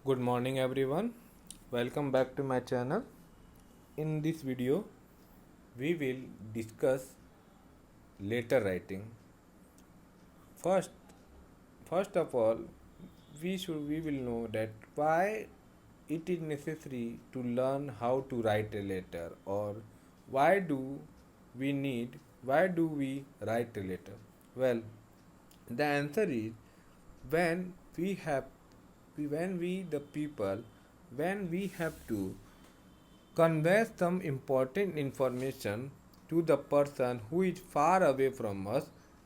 Good morning everyone. Welcome back to my channel. In this video we will discuss letter writing. First first of all we will know that why it is necessary to learn how to write a letter, or why do why do we write a letter? Well, the answer is when we have when we the people when we have to convey some important information to the person who is far away from us.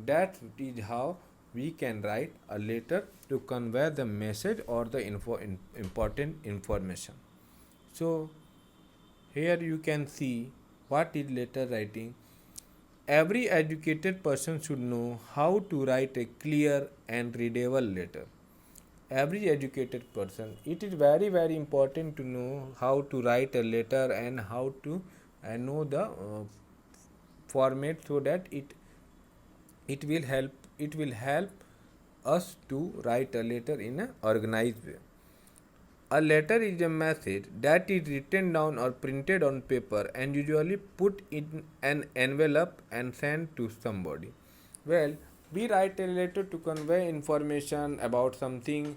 That is how we can write a letter to convey the message or the important information. So here you can see what is letter writing. Every educated person should know how to write a clear and readable letter. Every educated person, it is very important to know how to write a letter and how to know the format, so that it will help us to write a letter in an organized way. A letter is a message that is written down or printed on paper and usually put in an envelope and sent to somebody. Well, we write a letter to convey information about something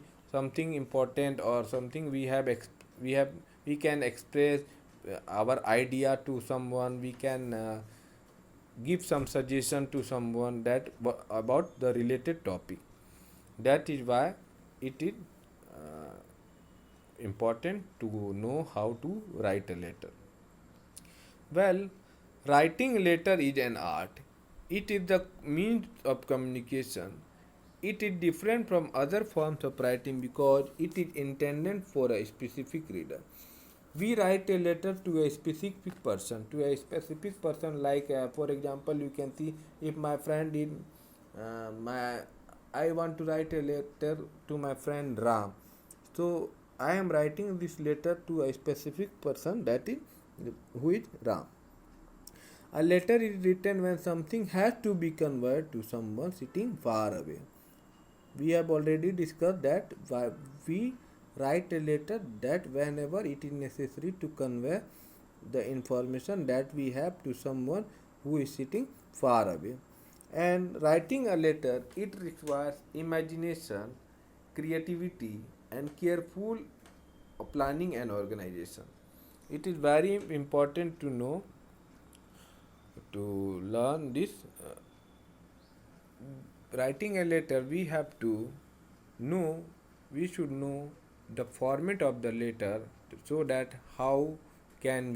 important, or something we can express our idea to someone. We can give some suggestion to someone that about the related topic. That is why it is important to know how to write a letter. Well, writing a letter is an art. It is the means of communication. It is different from other forms of writing because it is intended for a specific reader. We write a letter to a specific person, like for example, you can see, if my friend is my I want to write a letter to my friend Ram. So I am writing this letter to a specific person, that is who is Ram. A letter is written when something has to be conveyed to someone sitting far away. We have already discussed that we write a letter that whenever it is necessary to convey the information that we have to someone who is sitting far away. And writing a letter, it requires imagination, creativity, and careful planning and organization. It is very important to know, to learn this. Writing a letter, we have to know, we should know the format of the letter, so that how could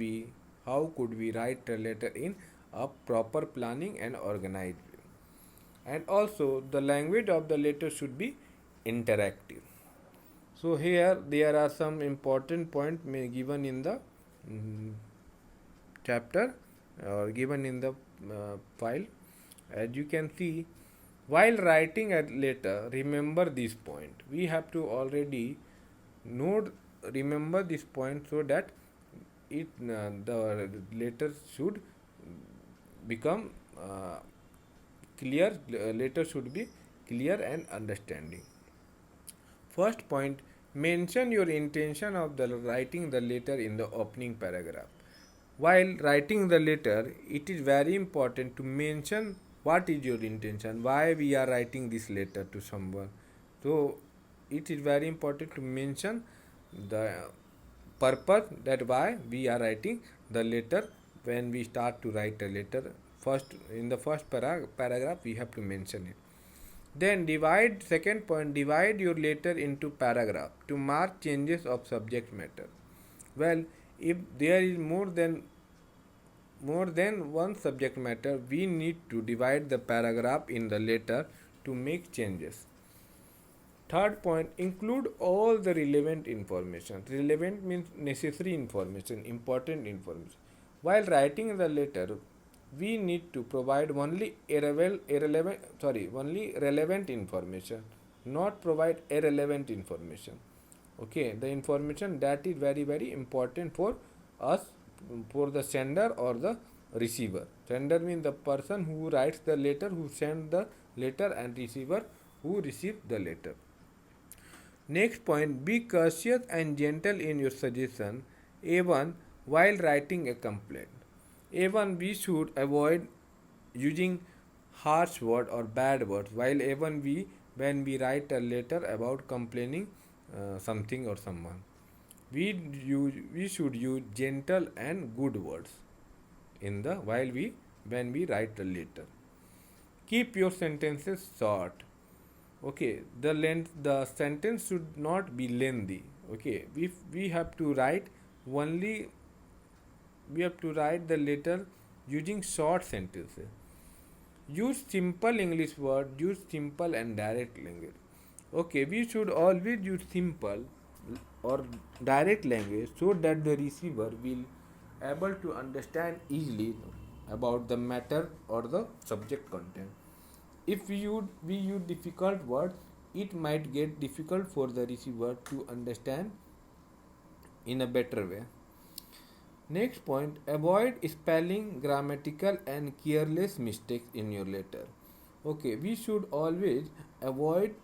we write a letter in a proper planning and organized way. And also the language of the letter should be interactive. So here there are some important points given in the chapter, or given in the file. As you can see, while writing a letter, remember this point. We have to already remember this point, so that the letter should become clear. Letter should be clear and understanding. First point, mention your intention of the writing the letter in the opening paragraph. While writing the letter, it is very important to mention what is your intention, why we are writing this letter to someone. So it is very important to mention the purpose, that why we are writing the letter. When we start to write a letter, first in the first paragraph we have to mention it. Then second point, divide your letter into paragraph to mark changes of subject matter. Well, if there is more than one subject matter, we need to divide the paragraph in the letter to make changes. Third point, include all the relevant information. Relevant means necessary information, important information. While writing the letter, we need to provide only relevant information, not provide irrelevant information. Okay, the information that is very important for us, for the sender or the receiver. Sender means the person who writes the letter, who sends the letter, and receiver who receives the letter. Next point, be cautious and gentle in your suggestion. A1, while writing a complaint. A1, we should avoid using harsh word or bad words, while A1, when we write a letter about complaining something or someone. We should use gentle and good words in the while we when we write a letter. Keep your sentences short. Okay, the sentence should not be lengthy. Okay, we have to write only we have to write the letter using short sentences. Use simple English word, use simple and direct language. Okay, we should always use simple or direct language so that the receiver will able to understand easily about the matter or the subject content. If we use difficult words, it might get difficult for the receiver to understand in a better way. Next point, avoid spelling, grammatical and careless mistakes in your letter. Okay, we should always avoid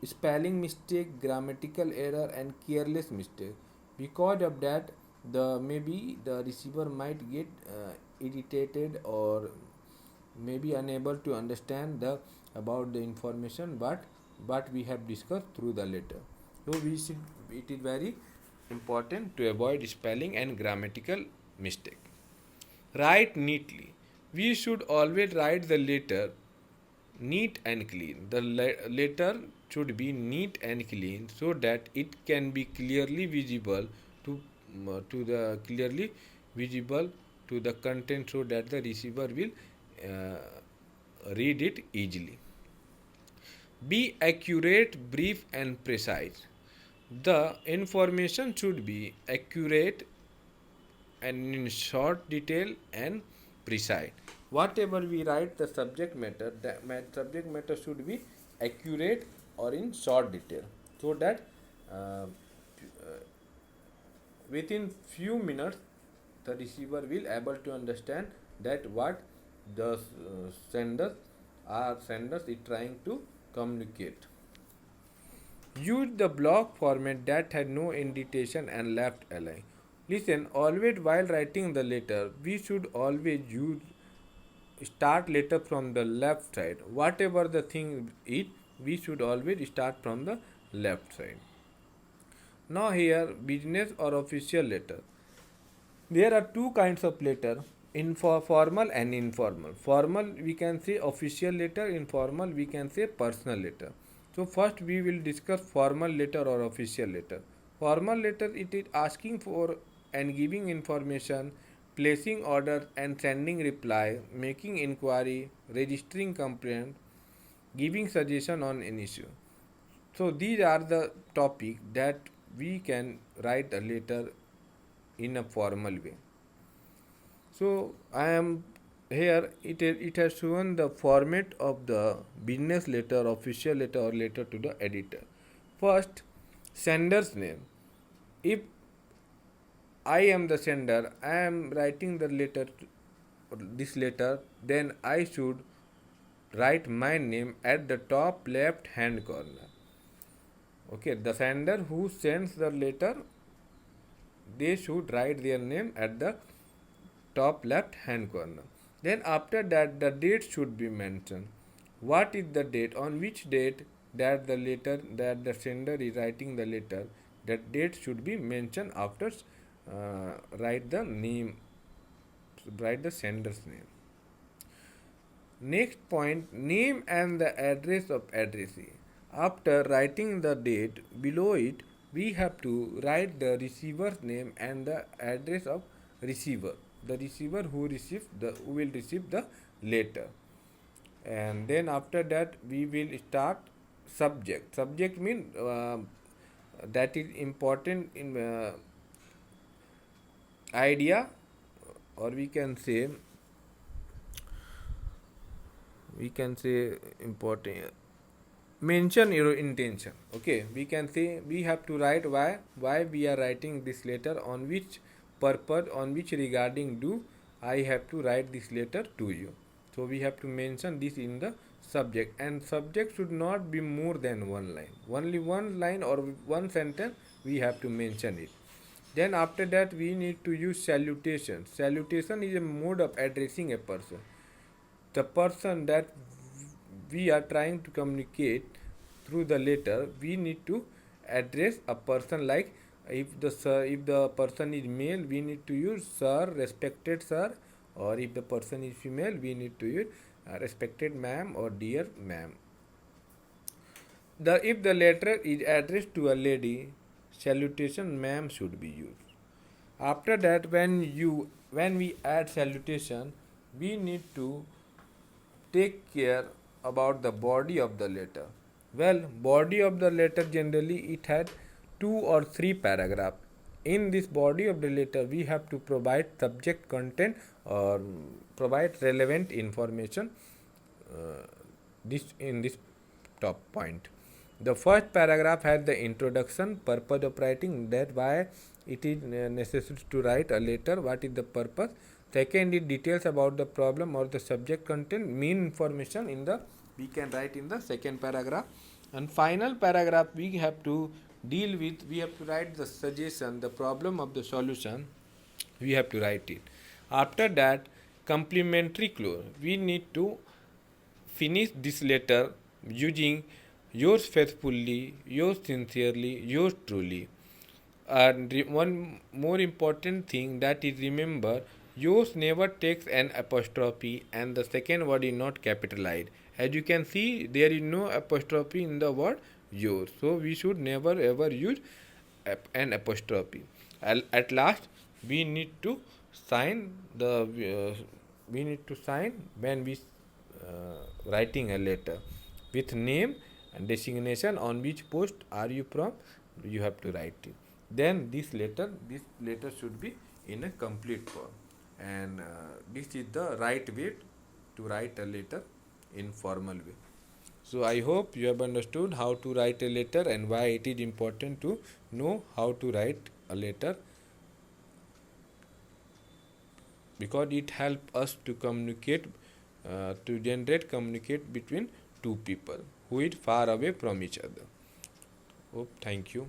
spelling mistake, grammatical error and careless mistake. Because of that, the maybe the receiver might get irritated or maybe unable to understand the about the information but we have discussed through the letter. So we should it is very important to avoid spelling and grammatical mistake. Write neatly. We should always write the letter neat and clean. The letter should be neat and clean so that it can be clearly visible to the clearly visible to the content so that the receiver will read it easily. Be accurate, brief, and precise. The information should be accurate and in short detail and precise. Whatever we write the subject matter, subject matter should be accurate or in short detail so that uh, within few minutes the receiver will able to understand that what the senders is trying to communicate. Use the block format that had no indentation and left align. Listen, always while writing the letter, we should always use start letter from the left side. Whatever the thing is, we should always start from the left side. Now here, business or official letter. There are two kinds of letter, formal and informal. Formal we can say official letter, informal we can say personal letter. So first we will discuss formal letter or official letter. Formal letter it is asking for and giving information, placing order and sending reply, making inquiry, registering complaint, giving suggestion on an issue. So these are the topic that we can write a letter in a formal way. So I am here it has shown the format of the business letter, official letter or letter to the editor. First, sender's name. If I am the sender, I am writing the letter this letter, then I should write my name at the top left hand corner. Okay, the sender who sends the letter, they should write their name at the top left hand corner. Then after that the date should be mentioned. What is the date? On which date that the letter that the sender is writing the letter, that date should be mentioned after write the name, write the sender's name. Next point, name and the address of addressee. After writing the date below it, we have to write the receiver's name and the address of receiver, the receiver who will receive the letter. And then after that we will start subject means that is important in idea, or we can say important, mention your intention. Okay, we can say we have to write why we are writing this letter, on which purpose, on which regarding do I have to write this letter to you. So we have to mention this in the subject, and subject should not be more than one line. Only one line or one sentence we have to mention it. Then after that we need to use salutation. Salutation is a mode of addressing a person. The person that we are trying to communicate through the letter, we need to address a person like, if the person is male, we need to use sir, respected sir, or if the person is female, we need to use respected ma'am or dear ma'am. If the letter is addressed to a lady, salutation ma'am should be used. After that, when we add salutation, we need to take care about the body of the letter. Well, body of the letter generally it had 2 or 3 paragraph. In this body of the letter, we have to provide subject content or provide relevant information. This in this top point. The first paragraph has the introduction, purpose of writing, that why it is necessary to write a letter, what is the purpose. Second is details about the problem or the subject content, mean information in the we can write in the second paragraph. And final paragraph we have to deal with, we have to write the suggestion, the problem of the solution, we have to write it. After that, complementary clause, we need to finish this letter using yours faithfully, yours sincerely, yours truly. And one more important thing, that is, remember, yours never takes an apostrophe and the second word is not capitalized. As you can see, there is no apostrophe in the word yours. So we should never ever use an apostrophe. At last, we need to sign when we writing a letter with name and designation, on which post are you from, you have to write it. Then this letter should be in a complete form, and this is the right way to write a letter in formal way. So I hope you have understood how to write a letter and why it is important to know how to write a letter, because it helps us to communicate, to communicate between two people who is far away from each other. Hope, thank you.